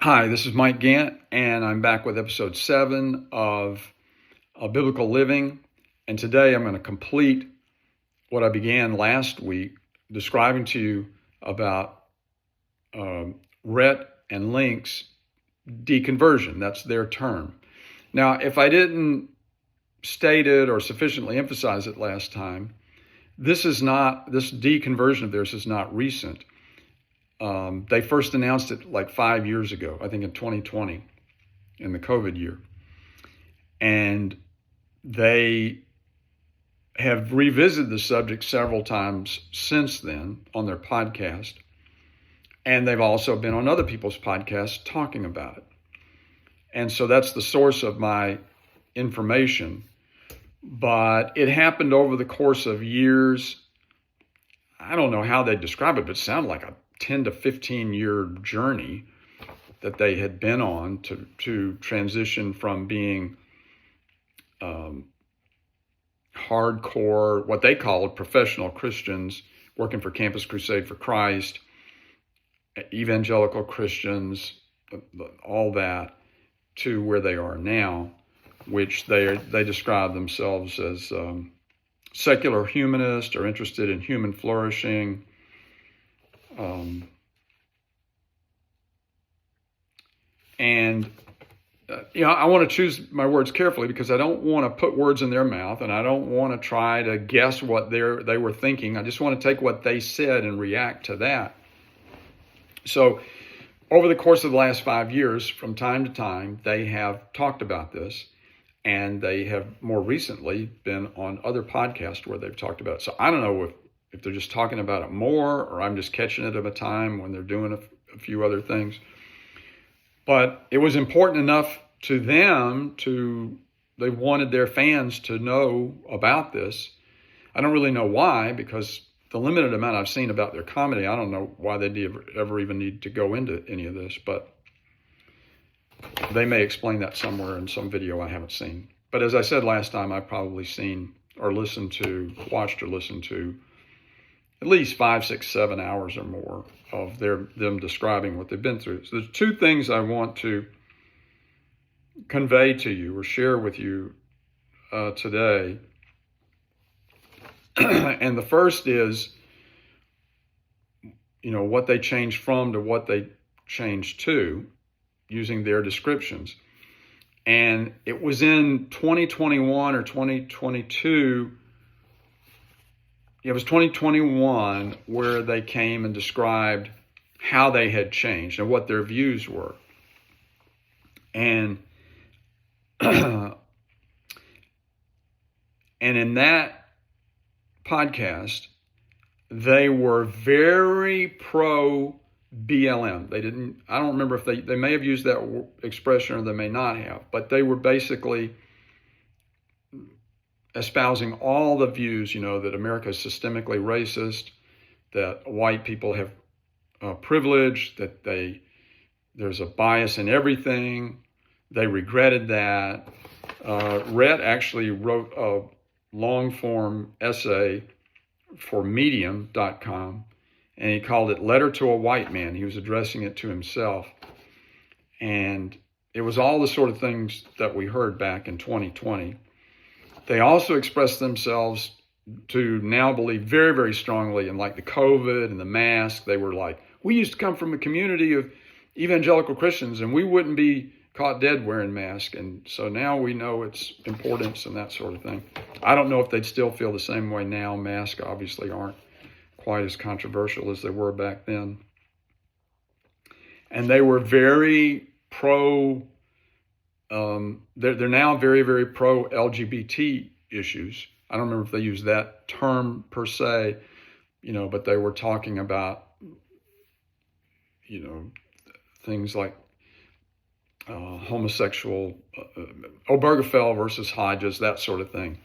Hi, this is Mike Gant, and I'm back with episode 7 of Biblical Living. And today I'm going to complete what I began last week describing to you about Rhett and Link's deconversion. That's their term. Now, if I didn't state it or sufficiently emphasize it last time, this deconversion of theirs is not recent. They first announced it like 5 years ago, I think in 2020, in the COVID year. And they have revisited the subject several times since then on their podcast. And they've also been on other people's podcasts talking about it. And so that's the source of my information. But it happened over the course of years. I don't know how they describe it, but it sounded like a 10 to 15 year journey that they had been on to transition from being hardcore, what they called professional Christians working for Campus Crusade for Christ, evangelical Christians, all that, to where they are now, which they describe themselves as secular humanists or interested in human flourishing. I want to choose my words carefully because I don't want to put words in their mouth, and I don't want to try to guess what they were thinking. I just want to take what they said and react to that. So over the course of the last 5 years, from time to time, they have talked about this, and they have more recently been on other podcasts where they've talked about it. So I don't know if they're just talking about it more, or I'm just catching it at a time when they're doing a few other things. But it was important enough to them they wanted their fans to know about this. I don't really know why, because the limited amount I've seen about their comedy, I don't know why they ever even need to go into any of this, but they may explain that somewhere in some video I haven't seen. But as I said last time, I've probably watched or listened to at least 5, 6, 7 hours or more of them describing what they've been through. So there's two things I want to convey to you or share with you today. And the first is, what they changed from to what they changed to, using their descriptions. And it was in 2021 or 2022. It was 2021 where they came and described how they had changed and what their views were. And in that podcast, they were very pro BLM. I don't remember if they may have used that expression or they may not have, but they were basically espousing all the views, that America is systemically racist, that white people have privilege, that there's a bias in everything. They regretted that. Rhett actually wrote a long-form essay for Medium.com, and he called it Letter to a White Man. He was addressing it to himself. And it was all the sort of things that we heard back in 2020. They also expressed themselves to now believe very, very strongly in like the COVID and the mask. They were like, we used to come from a community of evangelical Christians and we wouldn't be caught dead wearing masks. And so now we know its importance and that sort of thing. I don't know if they'd still feel the same way now. Masks obviously aren't quite as controversial as they were back then. And they were very pro, they're now very, very pro LGBT issues. I don't remember if they used that term per se, but they were talking about, things like homosexual, Obergefell versus Hodges, that sort of thing.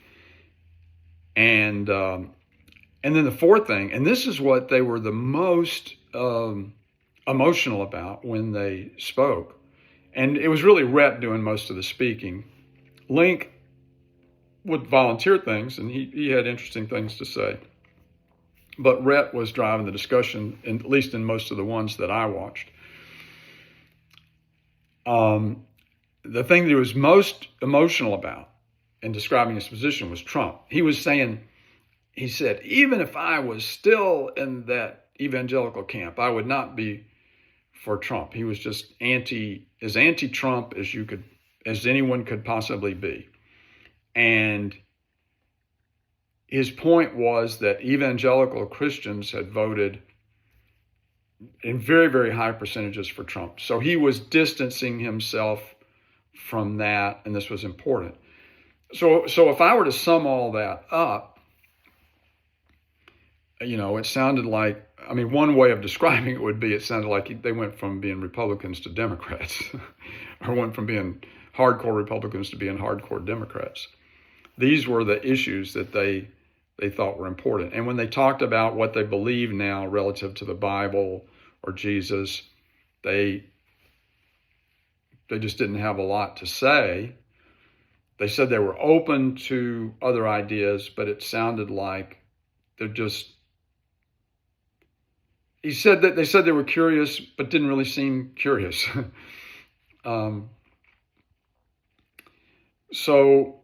And then the fourth thing, and this is what they were the most emotional about when they spoke, and it was really Rhett doing most of the speaking. Link would volunteer things, and he had interesting things to say. But Rhett was driving the discussion, at least in most of the ones that I watched. The thing that he was most emotional about in describing his position was Trump. He was saying, he said, even if I was still in that evangelical camp, I would not be for Trump. He was just as anti-Trump as anyone could possibly be. And his point was that evangelical Christians had voted in very, very high percentages for Trump. So he was distancing himself from that, and this was important. So if I were to sum all that up, it sounded like, one way of describing it would be, it sounded like they went from being Republicans to Democrats, or went from being hardcore Republicans to being hardcore Democrats. These were the issues that they thought were important. And when they talked about what they believe now relative to the Bible or Jesus, they just didn't have a lot to say. They said they were open to other ideas, but it sounded like they said they were curious, but didn't really seem curious. So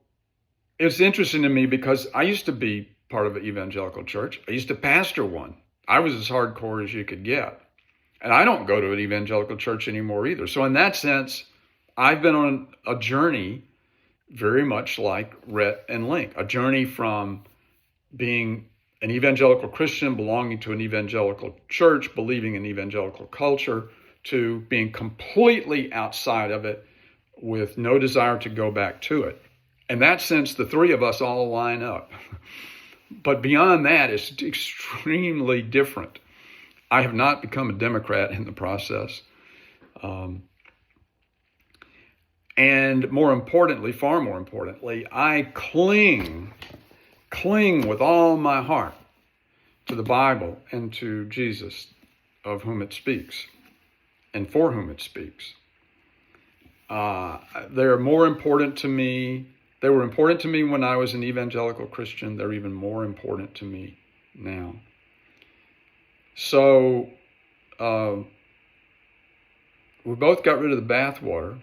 it's interesting to me because I used to be part of an evangelical church. I used to pastor one. I was as hardcore as you could get. And I don't go to an evangelical church anymore either. So in that sense, I've been on a journey very much like Rhett and Link, a journey from being an evangelical Christian, belonging to an evangelical church, believing in evangelical culture, to being completely outside of it with no desire to go back to it. In that sense, the three of us all line up. But beyond that, it's extremely different. I have not become a Democrat in the process. And more importantly, far more importantly, I cling with all my heart to the Bible and to Jesus, of whom it speaks and for whom it speaks. They're more important to me. They were important to me when I was an evangelical Christian. They're even more important to me now. So we both got rid of the bathwater,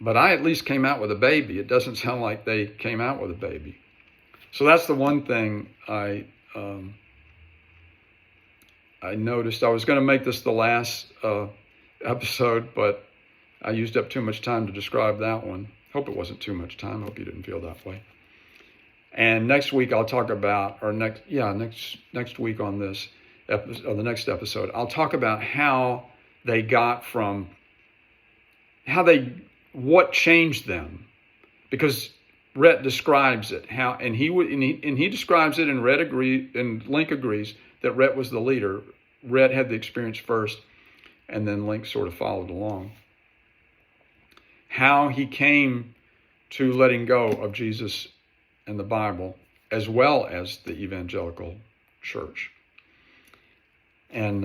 but I at least came out with a baby. It doesn't sound like they came out with a baby. So that's the one thing I noticed. I was going to make this the last episode, but I used up too much time to describe that one. Hope it wasn't too much time. Hope you didn't feel that way. And next week I'll talk about, next week on this episode, or the next episode, I'll talk about how they got from, what changed them, because Rhett describes it, and he describes it, and Rhett agrees, and Link agrees that Rhett was the leader. Rhett had the experience first, and then Link sort of followed along. How he came to letting go of Jesus and the Bible, as well as the evangelical church. And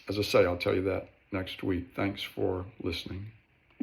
as I say, I'll tell you that next week. Thanks for listening.